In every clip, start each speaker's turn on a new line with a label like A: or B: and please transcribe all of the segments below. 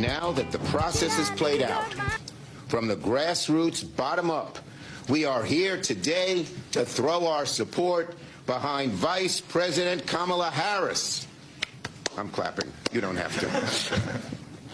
A: Now that the process is played out, from the grassroots bottom up, we are here today to throw our support behind Vice President Kamala Harris. I'm clapping. You don't have to.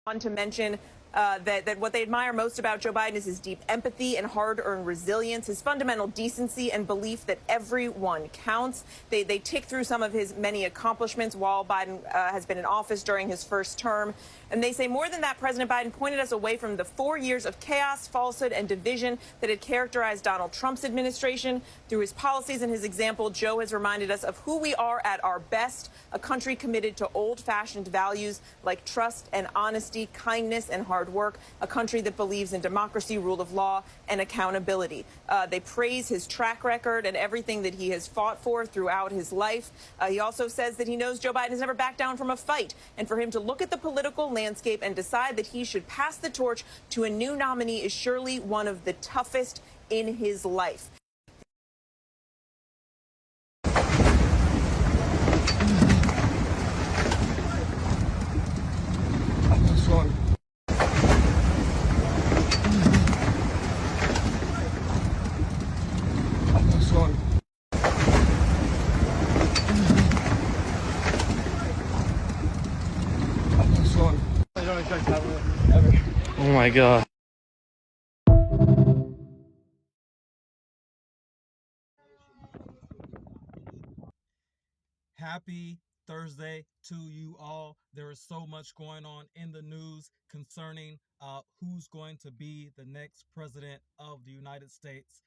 B: On to mention that what they admire most about Joe Biden is his deep empathy and hard-earned resilience, his fundamental decency and belief that everyone counts. They tick through some of his many accomplishments while Biden has been in office during his first term. And they say more than that, President Biden pointed us away from the 4 years of chaos, falsehood, and division that had characterized Donald Trump's administration. Through his policies and his example, Joe has reminded us of who we are at our best, a country committed to old-fashioned values like trust and honesty, kindness and hard work, a country that believes in democracy, rule of law, and accountability. They praise his track record and everything that he has fought for throughout his life. He also says that he knows Joe Biden has never backed down from a fight, and for him to look at the political landscape and decide that he should pass the torch to a new nominee is surely one of the toughest in his life.
C: Oh my God.
D: Happy Thursday to you all. There is so much going on in the news concerning who's going to be the next president of the United States.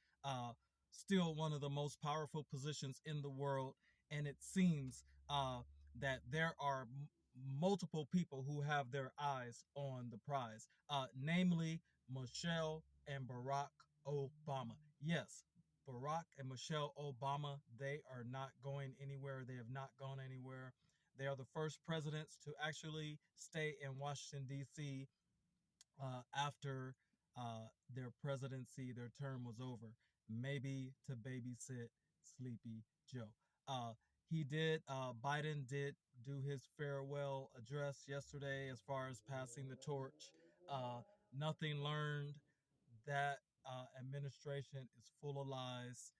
D: Still one of the most powerful positions in the world. And it seems that there are multiple people who have their eyes on the prize, namely Michelle and Barack Obama. Yes, Barack and Michelle Obama, they are not going anywhere. They have not gone anywhere. They are the first presidents to actually stay in Washington, D.C. After their presidency, their term was over, maybe to babysit Sleepy Joe. Biden did do his farewell address yesterday as far as passing the torch. Nothing learned. That administration is full of lies.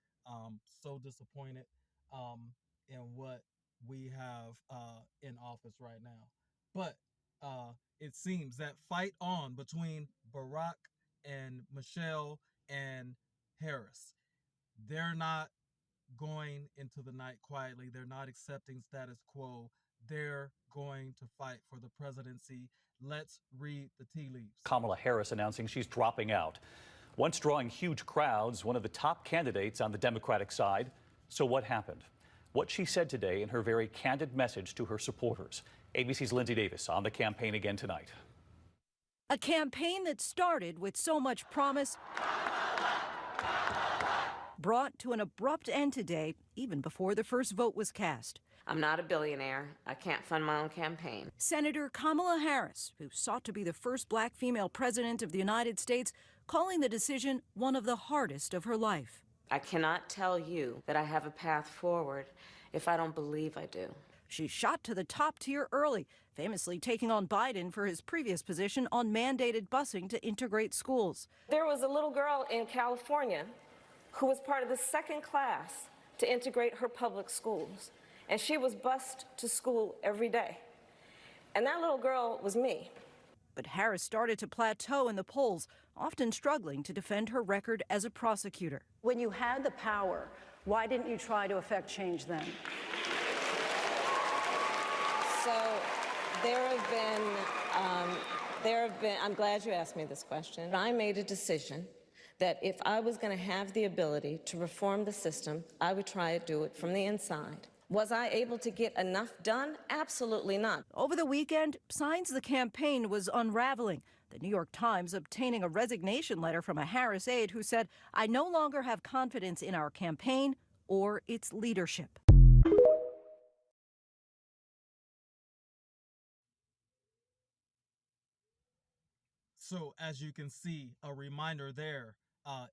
D: So disappointed in what we have in office right now. But it seems that fight on between Barack and Michelle and Harris. They're not going into the night quietly. They're not accepting status quo. They're going to fight for the presidency. Let's read the tea leaves.
E: Kamala Harris announcing she's dropping out. Once drawing huge crowds, one of the top candidates on the Democratic side. So what happened? What she said today in her very candid message to her supporters. ABC's Lindsay Davis on the campaign again tonight.
F: A campaign that started with so much promise brought to an abrupt end today, even before the first vote was cast.
G: I'm not a billionaire. I can't fund my own campaign.
F: Senator Kamala Harris, who sought to be the first black female president of the United States, calling the decision one of the hardest of her life.
G: I cannot tell you that I have a path forward if I don't believe I do.
F: She shot to the top tier early, famously taking on Biden for his previous position on mandated busing to integrate schools.
H: There was a little girl in California who was part of the second class to integrate her public schools, and she was bused to school every day. And that little girl was me.
F: But Harris started to plateau in the polls, often struggling to defend her record as a prosecutor.
I: When you had the power, why didn't you try to effect change then?
H: So there have been, I'm glad you asked me this question. I made a decision that if I was going to have the ability to reform the system, I would try to do it from the inside. Was I able to get enough done? Absolutely not.
F: Over the weekend, signs the campaign was unraveling. The New York Times obtaining a resignation letter from a Harris aide who said, "I no longer have confidence in our campaign or its leadership."
D: So as you can see, a reminder there,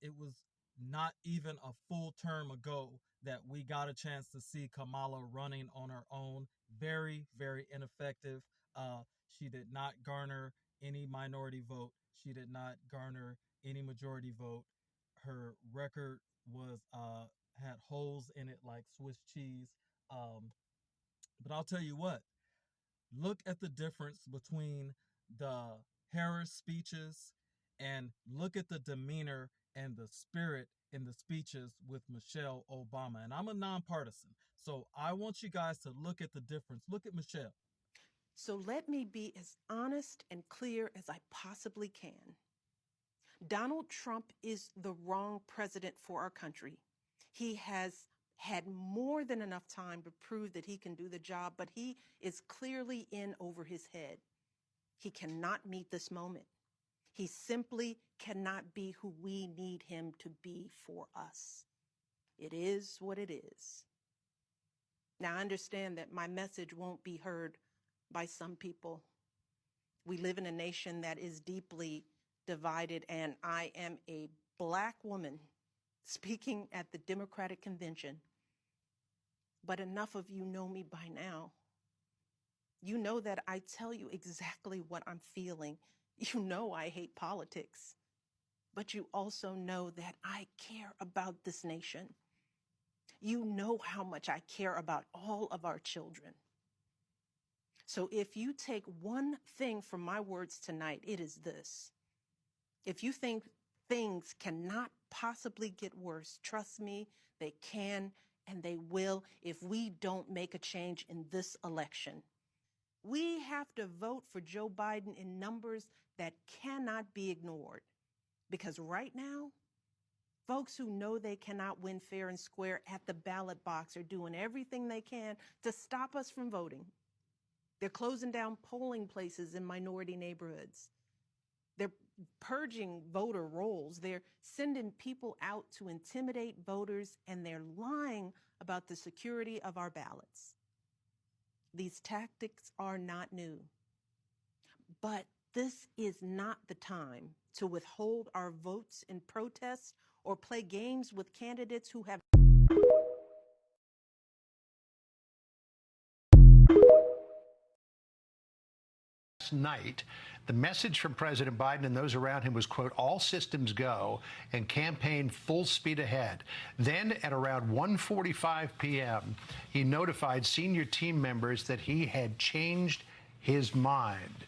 D: it was not even a full term ago that we got a chance to see Kamala running on her own. Very, very ineffective. She did not garner any minority vote. She did not garner any majority vote. Her record was had holes in it like Swiss cheese. Um, but I'll tell you what, look at the difference between the Harris speeches and look at the demeanor and the spirit in the speeches with Michelle Obama. And I'm a nonpartisan, so I want you guys to look at the difference. Look at Michelle.
J: So let me be as honest and clear as I possibly can. Donald Trump is the wrong president for our country. He has had more than enough time to prove that he can do the job, but he is clearly in over his head. He cannot meet this moment. He simply cannot be who we need him to be for us. It is what it is. Now, I understand that my message won't be heard by some people. We live in a nation that is deeply divided, and I am a Black woman speaking at the Democratic Convention. But enough of you know me by now. You know that I tell you exactly what I'm feeling. You know I hate politics. But you also know that I care about this nation. You know how much I care about all of our children. So if you take one thing from my words tonight, it is this. If you think things cannot possibly get worse, trust me, they can and they will if we don't make a change in this election. We have to vote for Joe Biden in numbers that cannot be ignored. Because right now, folks who know they cannot win fair and square at the ballot box are doing everything they can to stop us from voting. They're closing down polling places in minority neighborhoods. They're purging voter rolls. They're sending people out to intimidate voters, and they're lying about the security of our ballots. These tactics are not new. But this is not the time to withhold our votes in protest or play games with candidates who have
K: night, the message from President Biden and those around him was, quote, all systems go and campaign full speed ahead. Then at around 1:45 p.m., he notified senior team members that he had changed his mind.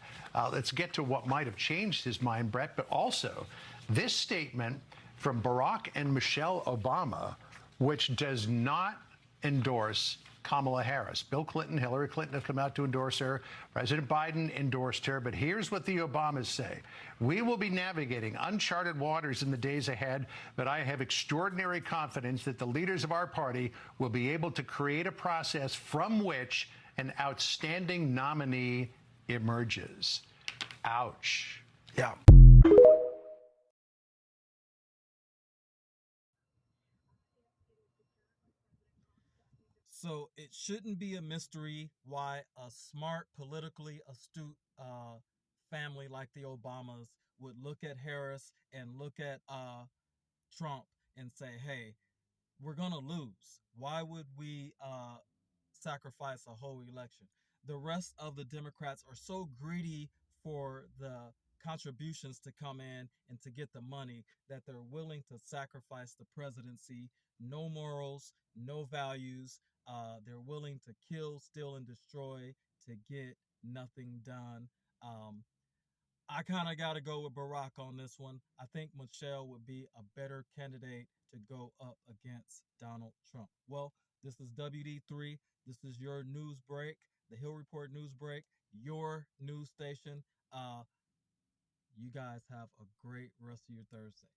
K: Let's get to what might have changed his mind, Brett, but also this statement from Barack and Michelle Obama, which does not endorse Kamala Harris. Bill Clinton, Hillary Clinton have come out to endorse her. President Biden endorsed her. But here's what the Obamas say. We will be navigating uncharted waters in the days ahead, but I have extraordinary confidence that the leaders of our party will be able to create a process from which an outstanding nominee emerges. Ouch. Yeah.
D: So it shouldn't be a mystery why a smart, politically astute family like the Obamas would look at Harris and look at Trump and say, hey, we're going to lose. Why would we sacrifice a whole election? The rest of the Democrats are so greedy for the contributions to come in and to get the money that they're willing to sacrifice the presidency. No morals, no values. They're willing to kill, steal, and destroy to get nothing done. I kind of got to go with Barack on this one. I think Michelle would be a better candidate to go up against Donald Trump. Well, this is WD3. This is your news break, the Hill Report news break, your news station. You guys have a great rest of your Thursday.